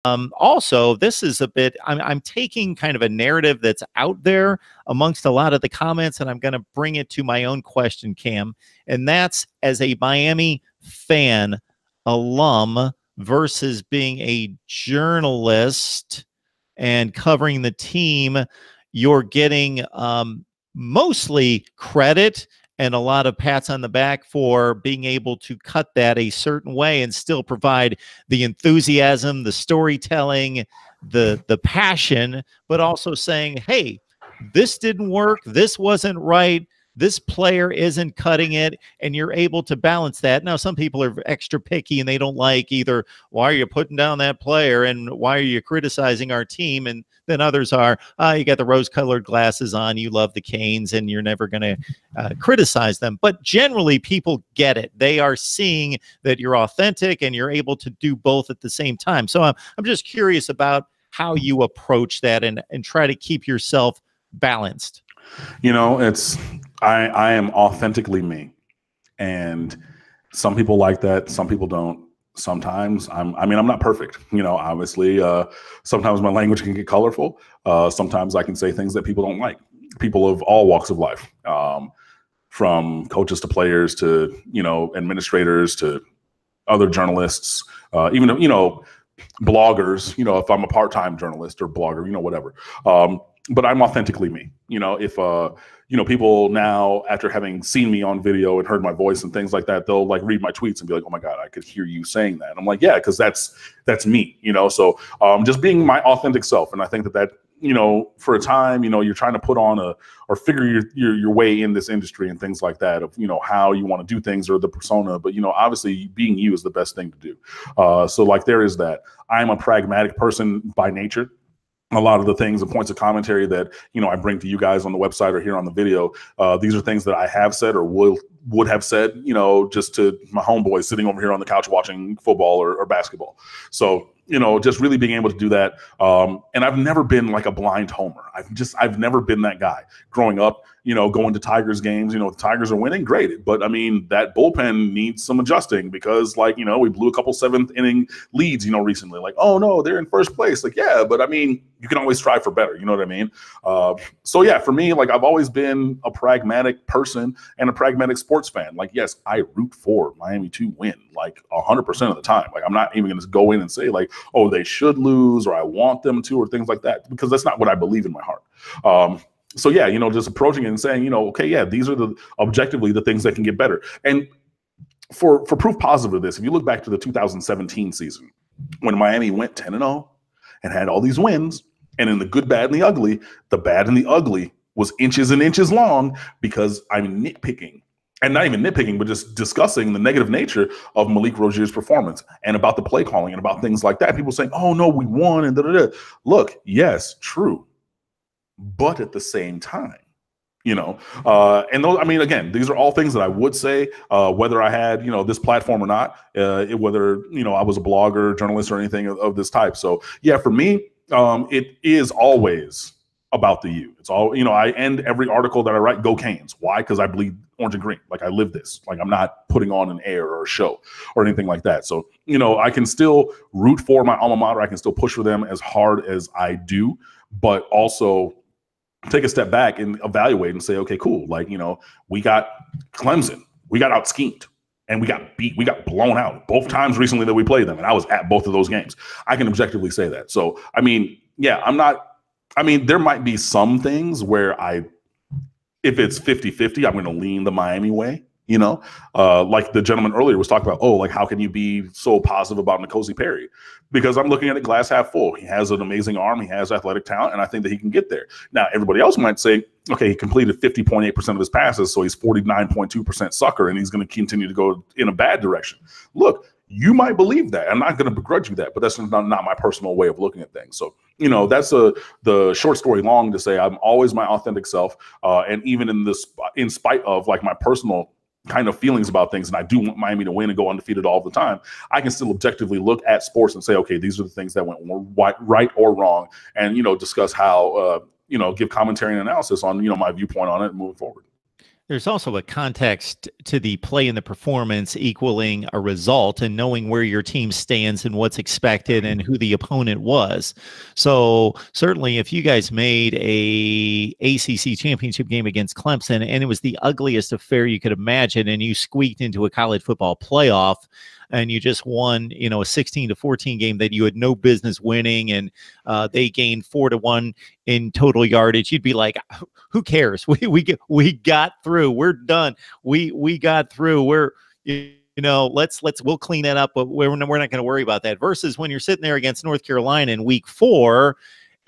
Also, this is a bit, I'm taking kind of a narrative that's out there amongst a lot of the comments, and I'm going to bring it to my own question, Cam. And that's, as a Miami fan, alum versus being a journalist and covering the team, you're getting mostly credit and a lot of pats on the back for being able to cut that a certain way and still provide the enthusiasm, the storytelling, the passion, but also saying, hey, this didn't work, this wasn't right, this player isn't cutting it, and you're able to balance that. Now, some people are extra picky and they don't like either, why are you putting down that player and why are you criticizing our team? And then others are, you got the rose-colored glasses on, you love the Canes, and you're never going to criticize them. But generally, people get it. They are seeing that you're authentic and you're able to do both at the same time. So I'm just curious about how you approach that and try to keep yourself balanced. You know, I am authentically me, and some people like that, some people don't. Sometimes I'm not perfect, you know, obviously. Sometimes my language can get colorful. Sometimes I can say things that people don't like. People of all walks of life, from coaches to players to, you know, administrators to other journalists, even, you know, bloggers, you know, if I'm a part-time journalist or blogger, you know, whatever. But I'm authentically me. You know, if you know, people now, after having seen me on video and heard my voice and things like that, they'll like read my tweets and be like, oh my God, I could hear you saying that. And I'm like, yeah, because that's me, you know. So just being my authentic self. And I think that, you know, for a time, you know, you're trying to put on or figure your way in this industry and things like that, of, you know, how you want to do things or the persona. But, you know, obviously being you is the best thing to do. So like there is that. I'm a pragmatic person by nature. A lot of the things and points of commentary that, you know, I bring to you guys on the website or here on the video, these are things that I have said or would have said, you know, just to my homeboys sitting over here on the couch watching football or basketball. So, you know, just really being able to do that. And I've never been like a blind homer. I've never been that guy growing up, you know, going to Tigers games. You know, the Tigers are winning, great. But I mean, that bullpen needs some adjusting because, like, you know, we blew a couple seventh inning leads, you know, recently. Like, oh no, they're in first place. Like, yeah, but I mean, you can always strive for better. You know what I mean? So yeah, for me, like, I've always been a pragmatic person and a pragmatic sports fan. Like, yes, I root for Miami to win like 100% of the time. Like, I'm not even going to go in and say like, oh, they should lose or I want them to or things like that, because that's not what I believe in my heart. So yeah, you know, just approaching it and saying, you know, okay, yeah, these are objectively the things that can get better. And for proof positive of this, if you look back to the 2017 season when Miami went 10-0 and had all these wins, and in the good, bad, and the bad and the ugly was inches and inches long, because I'm nitpicking. And not even nitpicking, but just discussing the negative nature of MarkRogers's performance and about the play calling and about things like that. People saying, oh, no, we won and da-da-da. Look, yes, true. But at the same time, you know, and those, I mean, again, these are all things that I would say, whether I had, you know, this platform or not, whether, you know, I was a blogger, journalist, or anything of this type. So, yeah, for me, it is always about the you. It's all, you know, I end every article that I write, go Canes. Why? Because I bleed orange and green. Like, I live this. Like, I'm not putting on an air or a show or anything like that. So, you know, I can still root for my alma mater. I can still push for them as hard as I do, but also take a step back and evaluate and say, okay, cool. Like, you know, we got Clemson. We got out schemed. And we got beat. We got blown out both times recently that we played them. And I was at both of those games. I can objectively say that. So, I mean, yeah, there might be some things where if it's 50-50, I'm going to lean the Miami way, you know, like the gentleman earlier was talking about, oh, like, how can you be so positive about N'Kosi Perry? Because I'm looking at it glass half full. He has an amazing arm. He has athletic talent, and I think that he can get there. Now, everybody else might say, okay, he completed 50.8% of his passes, so he's 49.2% sucker, and he's going to continue to go in a bad direction. Look, you might believe that. I'm not going to begrudge you that, but that's not my personal way of looking at things. So, you know, that's the short story long to say I'm always my authentic self. And even in spite of like my personal kind of feelings about things, and I do want Miami to win and go undefeated all the time, I can still objectively look at sports and say, okay, these are the things that went right or wrong, and, you know, discuss how, you know, give commentary and analysis on, you know, my viewpoint on it moving forward. There's also a context to the play and the performance equaling a result and knowing where your team stands and what's expected and who the opponent was. So certainly if you guys made a ACC championship game against Clemson and it was the ugliest affair you could imagine and you squeaked into a college football playoff and you just won, a 16-14 game that you had no business winning, and they gained 4-1 in total yardage, you'd be like, who cares? We got through. We're done. We got through. We'll clean that up, but we're not going to worry about that. Versus when you're sitting there against North Carolina in week 4,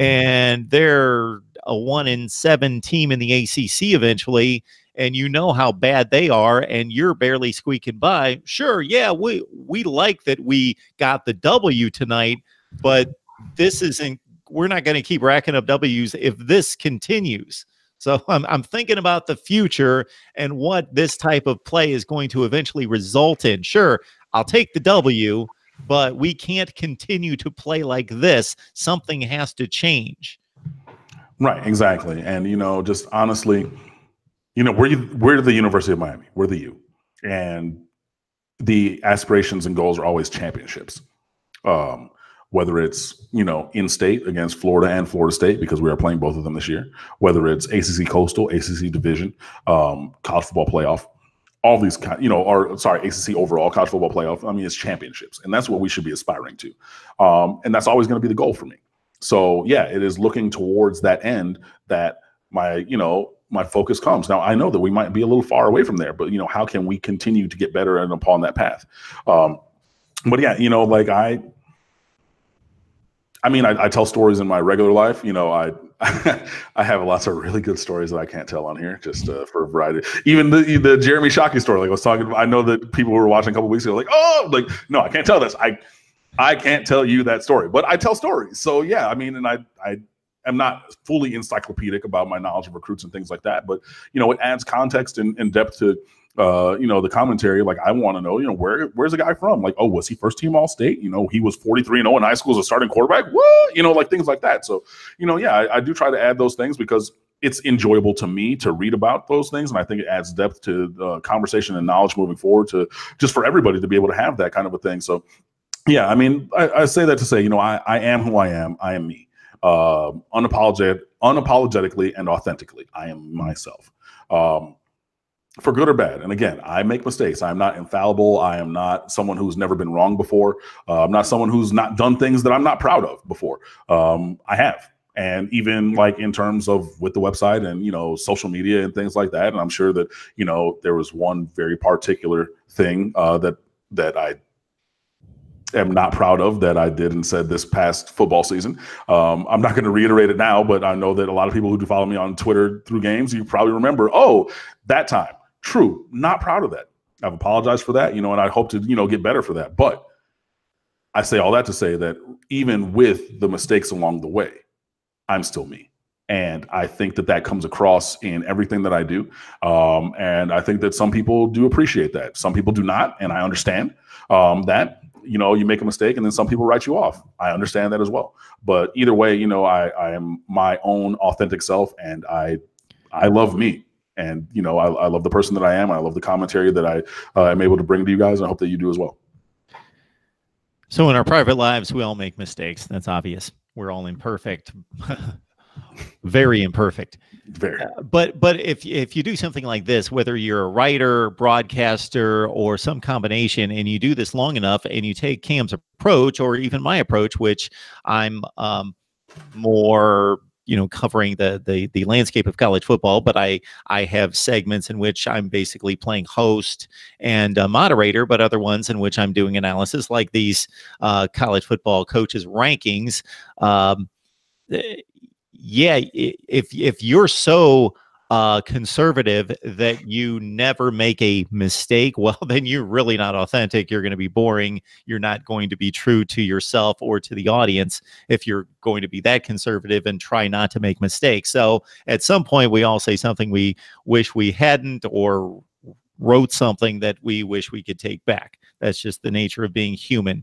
and they're a 1-7 team in the ACC eventually, and you know how bad they are, and you're barely squeaking by. Sure, yeah, we like that we got the W tonight, but this isn't. We're not going to keep racking up W's if this continues. So I'm thinking about the future and what this type of play is going to eventually result in. Sure, I'll take the W, but we can't continue to play like this. Something has to change. Right, exactly. And, just honestly, we're the University of Miami. We're the U. And the aspirations and goals are always championships. Whether it's, in state against Florida and Florida State, because we are playing both of them this year, whether it's ACC Coastal, ACC Division, college football playoff, all these, ACC overall college football playoff. I mean, it's championships, and that's what we should be aspiring to. And that's always going to be the goal for me. So yeah, it is looking towards that end that my focus comes. Now, I know that we might be a little far away from there, but how can we continue to get better and upon that path? But yeah, I tell stories in my regular life. I have lots of really good stories that I can't tell on here, just for a variety. Even the Jeremy Shockey story, like I was talking about, I know that people who were watching a couple weeks ago, no, I can't tell this. I can't tell you that story, but I tell stories. So yeah, and I am not fully encyclopedic about my knowledge of recruits and things like that, but it adds context and depth to the commentary. Like, I want to know, where's the guy from? Like, oh, was he first team All-State? He was 43-0 in high school as a starting quarterback. What? Like things like that. So, yeah, I do try to add those things because it's enjoyable to me to read about those things. And I think it adds depth to conversation and knowledge moving forward, to just for everybody to be able to have that kind of a thing. So yeah, I say that to say, I am who I am. I am me. Unapologetically and authentically. I am myself. For good or bad. And again, I make mistakes. I'm not infallible. I am not someone who's never been wrong before. I'm not someone who's not done things that I'm not proud of before. I have. And even like in terms of with the website and, social media and things like that. And I'm sure that, there was one very particular thing that I am not proud of that I did and said this past football season. I'm not going to reiterate it now, but I know that a lot of people who do follow me on Twitter through games, you probably remember, that time. True. Not proud of that. I've apologized for that, and I hope to, get better for that. But I say all that to say that even with the mistakes along the way, I'm still me. And I think that comes across in everything that I do. And I think that some people do appreciate that. Some people do not. And I understand that. You make a mistake and then some people write you off. I understand that as well. But either way, I am my own authentic self, and I love me. And, I love the person that I am. I love the commentary that I am able to bring to you guys. And I hope that you do as well. So in our private lives, we all make mistakes. That's obvious. We're all imperfect. Very imperfect. Very. But if you do something like this, whether you're a writer, broadcaster, or some combination, and you do this long enough and you take Cam's approach or even my approach, which I'm more covering the landscape of college football, but I have segments in which I'm basically playing host and moderator, but other ones in which I'm doing analysis, like these college football coaches rankings. Yeah, if you're so conservative that you never make a mistake, well, then you're really not authentic. You're going to be boring. You're not going to be true to yourself or to the audience if you're going to be that conservative and try not to make mistakes. So at some point, we all say something we wish we hadn't, or wrote something that we wish we could take back. That's just the nature of being human.